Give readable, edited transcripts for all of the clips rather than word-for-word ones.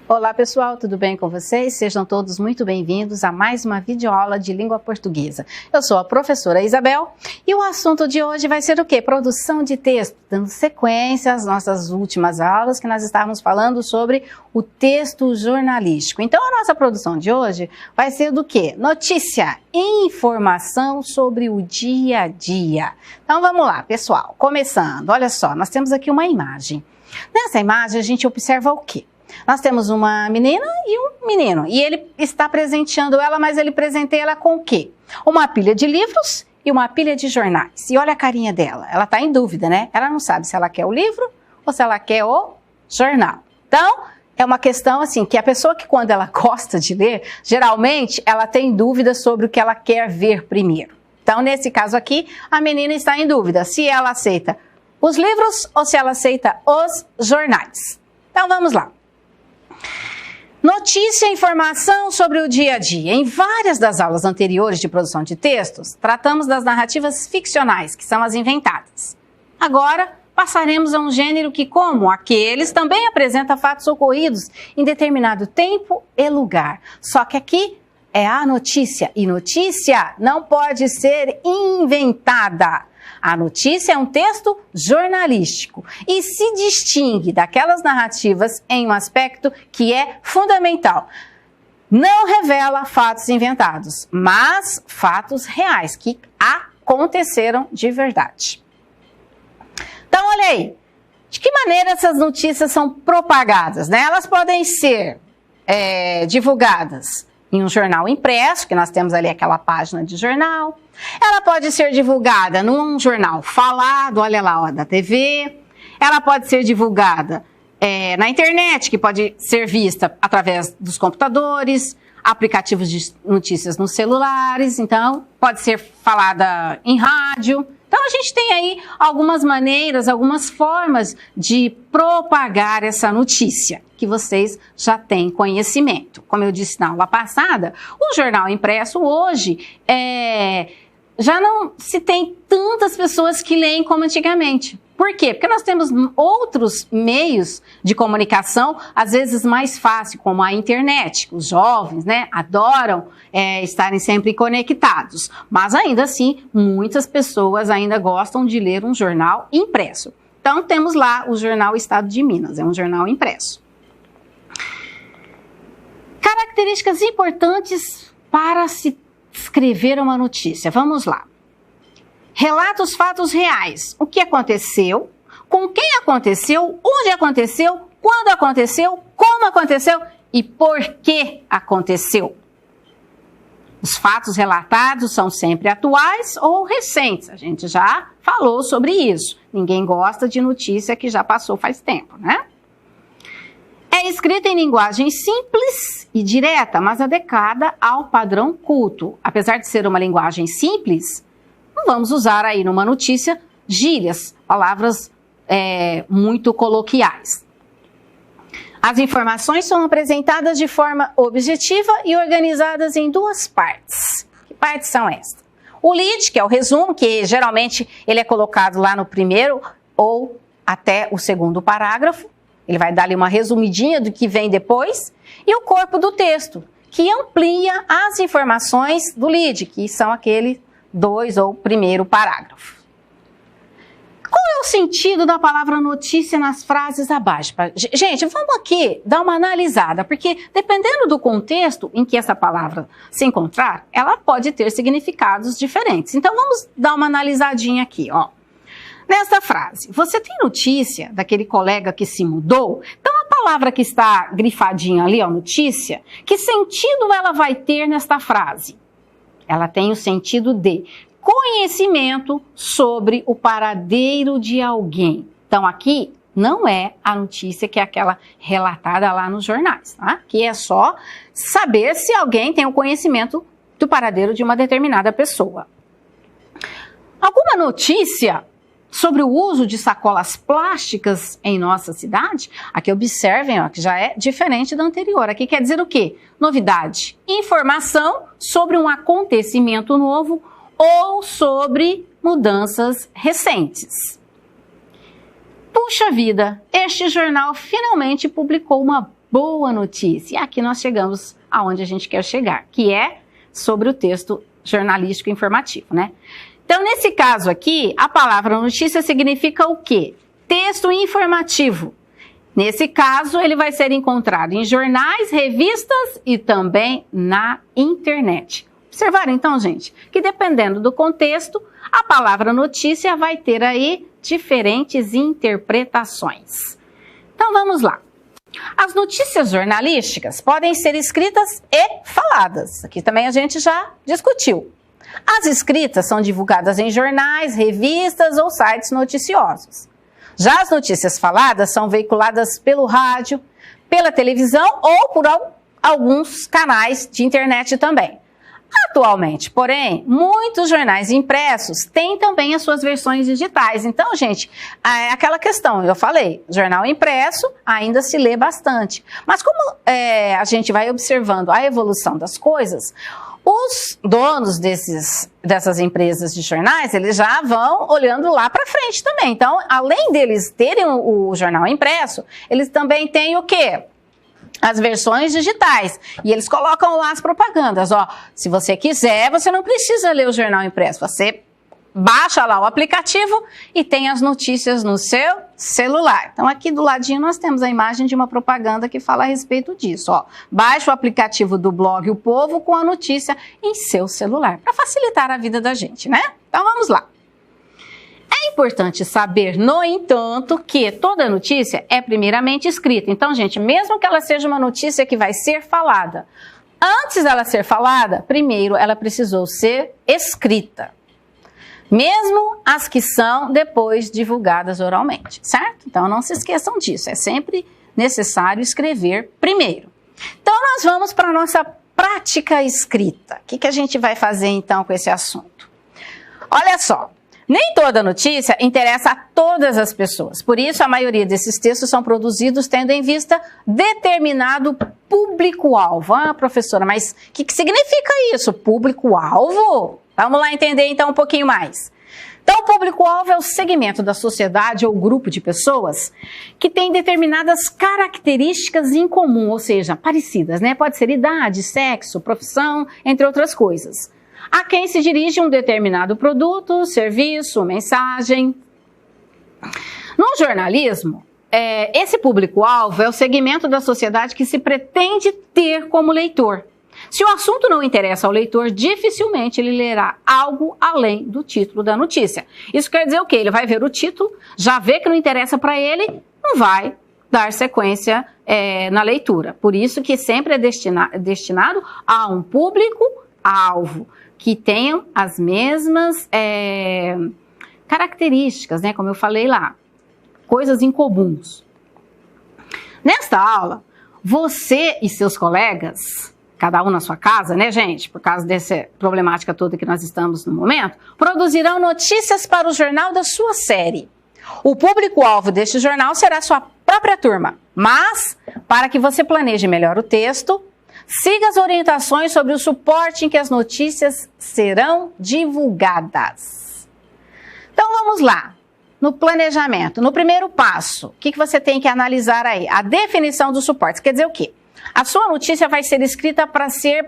Olá pessoal, tudo bem com vocês? Sejam todos muito bem-vindos a mais uma videoaula de língua portuguesa. Eu sou a professora Isabel e o assunto de hoje vai ser o quê? Produção de texto, dando sequência às nossas últimas aulas que nós estávamos falando sobre o texto jornalístico. Então a nossa produção de hoje vai ser do quê? Notícia, informação sobre o dia a dia. Então vamos lá pessoal, começando, olha só, nós temos aqui uma imagem. Nessa imagem a gente observa o quê? Nós temos uma menina e um menino, e ele está presenteando ela, mas ele presenteia ela com o quê? Uma pilha de livros e uma pilha de jornais. E olha a carinha dela, ela está em dúvida, né? Ela não sabe se ela quer o livro ou se ela quer o jornal. Então, é uma questão assim, que a pessoa que quando ela gosta de ler, geralmente ela tem dúvida sobre o que ela quer ver primeiro. Então, nesse caso aqui, a menina está em dúvida se ela aceita os livros ou se ela aceita os jornais. Então, vamos lá. Notícia e informação sobre o dia a dia. Em várias das aulas anteriores de produção de textos, tratamos das narrativas ficcionais, que são as inventadas. Agora, passaremos a um gênero que, como aqueles, também apresenta fatos ocorridos em determinado tempo e lugar. Só que aqui é a notícia, e notícia não pode ser inventada. A notícia é um texto jornalístico e se distingue daquelas narrativas em um aspecto que é fundamental. Não revela fatos inventados, mas fatos reais que aconteceram de verdade. Então, olha aí, de que maneira essas notícias são propagadas, né? Elas podem ser divulgadas em um jornal impresso, que nós temos ali aquela página de jornal. Ela pode ser divulgada num jornal falado, olha lá, ó, da TV. Ela pode ser divulgada na internet, que pode ser vista através dos computadores, aplicativos de notícias nos celulares, então pode ser falada em rádio. Então a gente tem aí algumas maneiras, algumas formas de propagar essa notícia, que vocês já têm conhecimento. Como eu disse na aula passada, o jornal impresso hoje já não se tem tantas pessoas que leem como antigamente. Por quê? Porque nós temos outros meios de comunicação, às vezes mais fácil, como a internet. Os jovens, né, adoram estarem sempre conectados. Mas ainda assim, muitas pessoas ainda gostam de ler um jornal impresso. Então temos lá o jornal Estado de Minas, é um jornal impresso. Características importantes para se escrever uma notícia. Vamos lá. Relata os fatos reais. O que aconteceu, com quem aconteceu, onde aconteceu, quando aconteceu, como aconteceu e por que aconteceu. Os fatos relatados são sempre atuais ou recentes. A gente já falou sobre isso. Ninguém gosta de notícia que já passou faz tempo, né? É escrita em linguagem simples e direta, mas adequada ao padrão culto. Apesar de ser uma linguagem simples, não vamos usar aí numa notícia gírias, palavras muito coloquiais. As informações são apresentadas de forma objetiva e organizadas em duas partes. Que partes são estas? O lead, que é o resumo, que geralmente ele é colocado lá no primeiro ou até o segundo parágrafo. Ele vai dar ali uma resumidinha do que vem depois. E o corpo do texto, que amplia as informações do lead, que são aquele dois ou primeiro parágrafo. Qual é o sentido da palavra notícia nas frases abaixo? Gente, vamos aqui dar uma analisada, porque dependendo do contexto em que essa palavra se encontrar, ela pode ter significados diferentes. Então vamos dar uma analisadinha aqui, ó. Nessa frase, você tem notícia daquele colega que se mudou? Então a palavra que está grifadinha ali, ó, notícia, que sentido ela vai ter nesta frase? Ela tem o sentido de conhecimento sobre o paradeiro de alguém. Então aqui não é a notícia que é aquela relatada lá nos jornais, tá? Que é só saber se alguém tem o conhecimento do paradeiro de uma determinada pessoa. Alguma notícia sobre o uso de sacolas plásticas em nossa cidade? Aqui observem, ó, que já é diferente da anterior. Aqui quer dizer o quê? Novidade, informação sobre um acontecimento novo ou sobre mudanças recentes. Puxa vida, este jornal finalmente publicou uma boa notícia. E aqui nós chegamos aonde a gente quer chegar, que é sobre o texto jornalístico informativo, né? Então, nesse caso aqui, a palavra notícia significa o quê? Texto informativo. Nesse caso, ele vai ser encontrado em jornais, revistas e também na internet. Observaram então, gente, que dependendo do contexto, a palavra notícia vai ter aí diferentes interpretações. Então vamos lá. As notícias jornalísticas podem ser escritas e faladas. Aqui também a gente já discutiu. As escritas são divulgadas em jornais, revistas ou sites noticiosos. Já as notícias faladas são veiculadas pelo rádio, pela televisão ou por alguns canais de internet também. Atualmente, porém, muitos jornais impressos têm também as suas versões digitais. Então, gente, é aquela questão, eu falei, jornal impresso ainda se lê bastante. Mas como a gente vai observando a evolução das coisas, os donos dessas empresas de jornais, eles já vão olhando lá para frente também. Então, além deles terem o jornal impresso, eles também têm o quê? As versões digitais. E eles colocam lá as propagandas. Ó, se você quiser, você não precisa ler o jornal impresso. Você baixa lá o aplicativo e tem as notícias no seu celular. Então, aqui do ladinho nós temos a imagem de uma propaganda que fala a respeito disso. Ó, baixa o aplicativo do blog O Povo com a notícia em seu celular, para facilitar a vida da gente, né? Então, vamos lá. É importante saber, no entanto, que toda notícia é primeiramente escrita. Então, gente, mesmo que ela seja uma notícia que vai ser falada, antes dela ser falada, primeiro ela precisou ser escrita. Mesmo as que são depois divulgadas oralmente, certo? Então, não se esqueçam disso, é sempre necessário escrever primeiro. Então, nós vamos para a nossa prática escrita. O que a gente vai fazer, então, com esse assunto? Olha só. Nem toda notícia interessa a todas as pessoas. Por isso, a maioria desses textos são produzidos tendo em vista determinado público-alvo. Ah, professora, mas o que significa isso? Público-alvo? Vamos lá entender então um pouquinho mais. Então, o público-alvo é o segmento da sociedade ou grupo de pessoas que tem determinadas características em comum, ou seja, parecidas, né? Pode ser idade, sexo, profissão, entre outras coisas. A quem se dirige um determinado produto, serviço, mensagem. No jornalismo, esse público-alvo é o segmento da sociedade que se pretende ter como leitor. Se o assunto não interessa ao leitor, dificilmente ele lerá algo além do título da notícia. Isso quer dizer o quê? Ele vai ver o título, já vê que não interessa para ele, não vai dar sequência na leitura. Por isso que sempre é destinado a um público-alvo, que tenham as mesmas características, né? Como eu falei lá, coisas incomuns. Nesta aula, você e seus colegas, cada um na sua casa, né, gente? Por causa dessa problemática toda que nós estamos no momento, produzirão notícias para o jornal da sua série. O público-alvo deste jornal será a sua própria turma, mas, para que você planeje melhor o texto, siga as orientações sobre o suporte em que as notícias serão divulgadas. Então vamos lá, no planejamento. No primeiro passo, o que você tem que analisar aí? A definição dos suportes. Quer dizer o quê? A sua notícia vai ser escrita para ser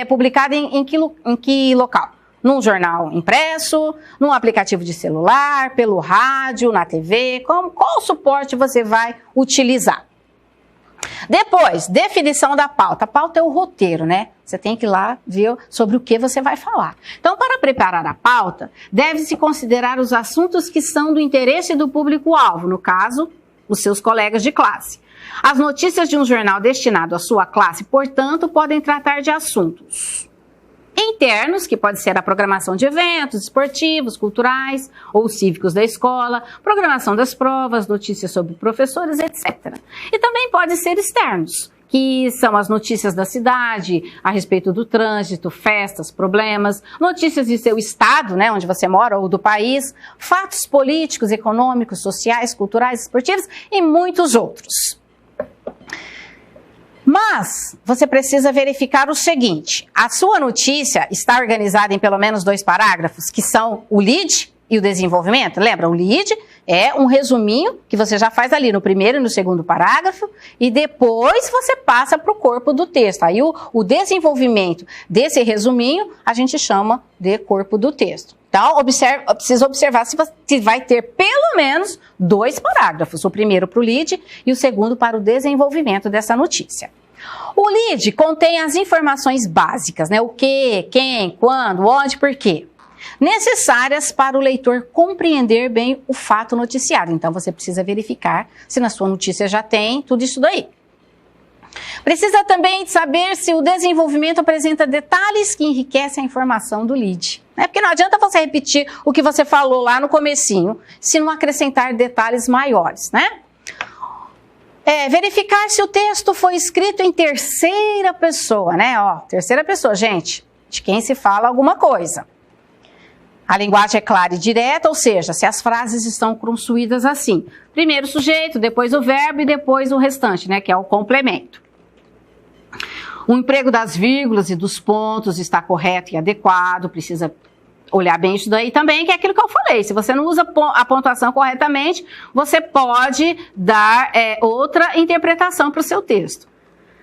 publicada em que local? Num jornal impresso, num aplicativo de celular, pelo rádio, na TV, qual suporte você vai utilizar? Depois, definição da pauta. A pauta é o roteiro, né? Você tem que ir lá ver sobre o que você vai falar. Então, para preparar a pauta, deve-se considerar os assuntos que são do interesse do público-alvo, no caso, os seus colegas de classe. As notícias de um jornal destinado à sua classe, portanto, podem tratar de assuntos internos, que pode ser a programação de eventos esportivos, culturais ou cívicos da escola, programação das provas, notícias sobre professores, etc. E também pode ser externos, que são as notícias da cidade, a respeito do trânsito, festas, problemas, notícias de seu estado, né, onde você mora, ou do país, fatos políticos, econômicos, sociais, culturais, esportivos e muitos outros. Mas você precisa verificar o seguinte: a sua notícia está organizada em pelo menos 2 parágrafos, que são o lead e o desenvolvimento. Lembra, o lead é um resuminho que você já faz ali no primeiro e no segundo parágrafo e depois você passa para o corpo do texto. Aí o desenvolvimento desse resuminho a gente chama de corpo do texto. Então, precisa observar se vai ter pelo menos 2 parágrafos, o primeiro para o lead e o segundo para o desenvolvimento dessa notícia. O lead contém as informações básicas, né? O que, quem, quando, onde, por quê. Necessárias para o leitor compreender bem o fato noticiado. Então, você precisa verificar se na sua notícia já tem tudo isso daí. Precisa também saber se o desenvolvimento apresenta detalhes que enriquecem a informação do lead. Né? Porque não adianta você repetir o que você falou lá no comecinho, se não acrescentar detalhes maiores, né? Verificar se o texto foi escrito em terceira pessoa, né? Ó, terceira pessoa, gente, de quem se fala alguma coisa. A linguagem é clara e direta, ou seja, se as frases estão construídas assim. Primeiro o sujeito, depois o verbo e depois o restante, né? Que é o complemento. O emprego das vírgulas e dos pontos está correto e adequado, precisa olhar bem isso daí também, que é aquilo que eu falei. Se você não usa a pontuação corretamente, você pode dar outra interpretação para o seu texto.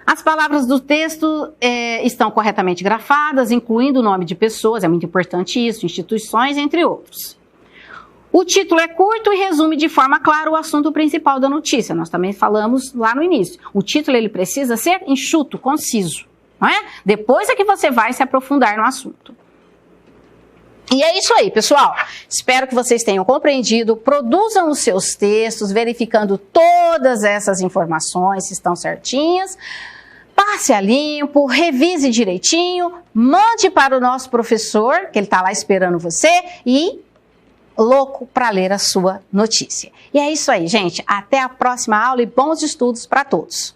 As palavras do texto estão corretamente grafadas, incluindo o nome de pessoas, é muito importante isso, instituições, entre outros. O título é curto e resume de forma clara o assunto principal da notícia. Nós também falamos lá no início. O título ele precisa ser enxuto, conciso, não é? Depois é que você vai se aprofundar no assunto. E é isso aí, pessoal. Espero que vocês tenham compreendido. Produzam os seus textos, verificando todas essas informações, se estão certinhas. Passe a limpo, revise direitinho, mande para o nosso professor, que ele está lá esperando você, e louco para ler a sua notícia. E é isso aí, gente. Até a próxima aula e bons estudos para todos.